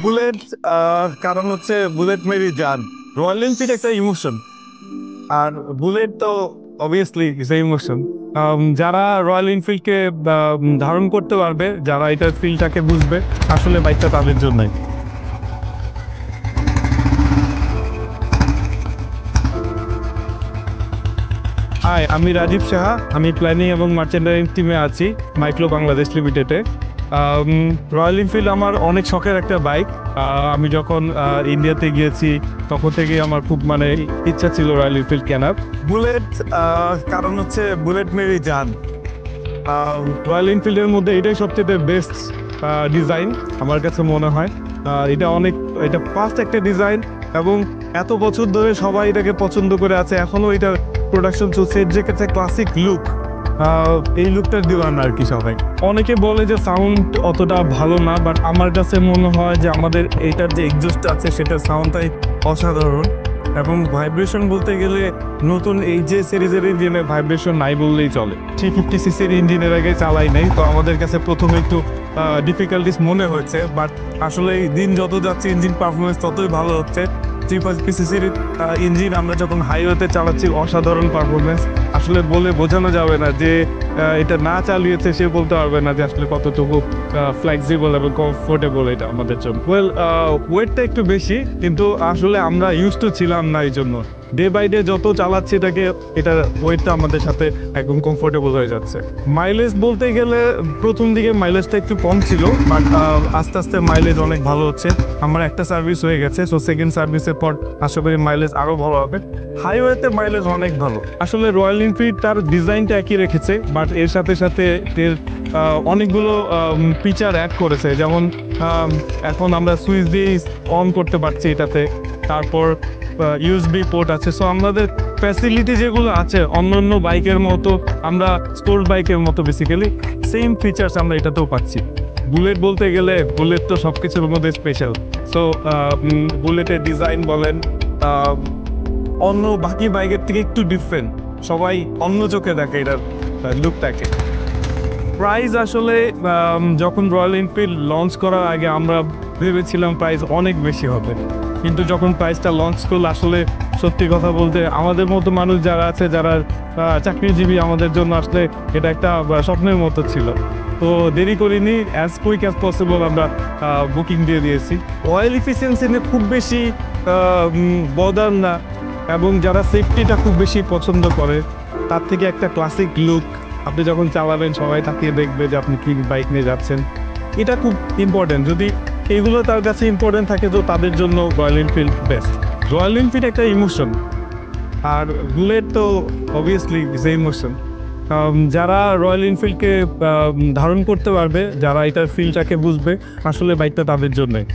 Bullet কারণ হচ্ছে bullet maybe জান। রয়্যাল এনফিল্ড একটা ইমোশন, আর বুলেট তো অবভিয়াসলি ইজ এ ইমোশন। যারা রয়্যাল এনফিল্ডকে ধারণ করতে পারবে, যারা এটার ফিলটাকে বুঝবে, আসলে বাইকটা তাদের জন্যই। হাই, আমি রাজীব সাহা। আমি প্ল্যানিং এবং মার্চেন্ডাইজিং টিমে আছি মাইক্রো বাংলাদেশ লিমিটেডে। রয়্যাল এনফিল্ড আমার অনেক শখের একটা বাইক। আমি যখন ইন্ডিয়াতে গিয়েছি তখন থেকেই আমার খুব ইচ্ছা ছিল রয়্যাল এনফিল্ড কেনার। বুলেট কারণ হচ্ছে বুলেট মেবি জান। রয়্যাল এনফিল্ডের মধ্যে এটাই সবচেয়ে বেস্ট ডিজাইন আমার কাছে মনে হয়। এটা ফার্স্ট একটা ডিজাইন, এবং এত বছর ধরে সবাই এটাকে পছন্দ করে আছে, এখনও এটা প্রোডাকশন চলছে। এর যে কাছে ক্লাসিক লুক, এই লুকটার দিওয়ানা আর কি সবাই। অনেকে বলে যে সাউন্ড অতটা ভালো না, বাট আমার কাছে মনে হয় যে আমাদের এইটার যে এক্সজস্ট আছে সেটার সাউন্ডটাই অসাধারণ। এবং ভাইব্রেশন বলতে গেলে নতুন এই যে সিরিজের ইঞ্জিনে ভাইব্রেশন নাই বললেই চলে। 350 সিসির ইঞ্জিনের আগে চালাই নাই, তো আমাদের কাছে প্রথমে একটু ডিফিকাল্টিস মনে হয়েছে, বাট আসলে দিন যত যাচ্ছে ইঞ্জিন পারফরমেন্স ততই ভালো হচ্ছে। 350 সিসির ইঞ্জিন আমরা যখন হাইওয়েতে চালাচ্ছি, অসাধারণ পারফরমেন্স। আসলে বলে বোঝানো যাবে না, যে এটা না চালিয়েছে সে বলতে পারবে না যে আসলে কতটুকু ফ্লেক্সিবল এবং কমফোর্টেবল এটা আমাদের জন্য। ওয়েটটা একটু বেশি, কিন্তু আসলে আমরা ইউজ টু ছিলাম না, এই জন্য ডে বাই ডে যত চালাচ্ছি এটার ওয়েটটা আমাদের সাথে একদম কমফোর্টেবল হয়ে যাচ্ছে। মাইলেজ বলতে গেলে প্রথম দিকে মাইলেজটা একটু কম ছিল, বাট আস্তে আস্তে মাইলেজ অনেক ভালো হচ্ছে। আমার একটা সার্ভিস হয়ে গেছে, সো সেকেন্ড সার্ভিসের পর আশা করি মাইলেজ আরও ভালো হবে। হাইওয়েতে মাইলেজ অনেক ভালো। আসলে রয়্যাল এনফিল্ড তার ডিজাইনটা একই রেখেছে, বাট এর সাথে সাথে এর অনেকগুলো ফিচার অ্যাড করেছে। যেমন এখন আমরা সুইচ দিয়ে অন করতে পারছি এটাতে, তারপর ইউএসবি পোর্ট আছে। সো আমাদের ফ্যাসিলিটি যেগুলো আছে অন্য বাইকের মতো, আমরা স্পোর্টস বাইকের মতো বেসিক্যালি সেম ফিচার্স আমরা এটাতেও পাচ্ছি। বুলেট বলতে গেলে বুলেট তো সব কিছুর মধ্যে স্পেশাল। সো বুলেটের ডিজাইন বলেন, অন্য বাকি বাইকের থেকে একটু ডিফারেন্ট, সবাই অন্য চোখে দেখে এটার লুকটাকে। প্রাইস আসলে যখন রয়্যাল এনফিল্ড লঞ্চ করার আগে আমরা ভেবেছিলাম প্রাইস অনেক বেশি হবে, কিন্তু যখন প্রাইসটা লঞ্চ করলো, আসলে সত্যি কথা বলতে আমাদের মতো মানুষ যারা আছে, যারা চাকরিজীবী, আমাদের জন্য আসলে এটা একটা স্বপ্নের মতো ছিল। তো দেরি করিনি, অ্যাজ কুইক অ্যাজ পসিবল আমরা বুকিং দিয়ে দিয়েছি। অয়েল ইফিসিয়েন্সি নিয়ে খুব বেশি বদার না, এবং যারা সেফটিটা খুব বেশি পছন্দ করে, তার থেকে একটা ক্লাসিক লুক, আপনি যখন চালাবেন সবাই তাকিয়ে দেখবে যে আপনি কি বাইক নিয়ে যাচ্ছেন। এটা খুব ইম্পর্টেন্ট। যদি এগুলো তার কাছে ইম্পর্টেন্ট থাকে, তো তাদের জন্য royal Enfield best. Royal Enfield একটা ইমোশন, আর বুলেট তো অবভিয়াসলি ইজ এ ইমোশন। যারা রয়্যাল এনফিল্ডকে ধারণ করতে পারবে, যারা এটার ফিলটাকে বুঝবে, আসলে বাইকটা তাদের জন্যই।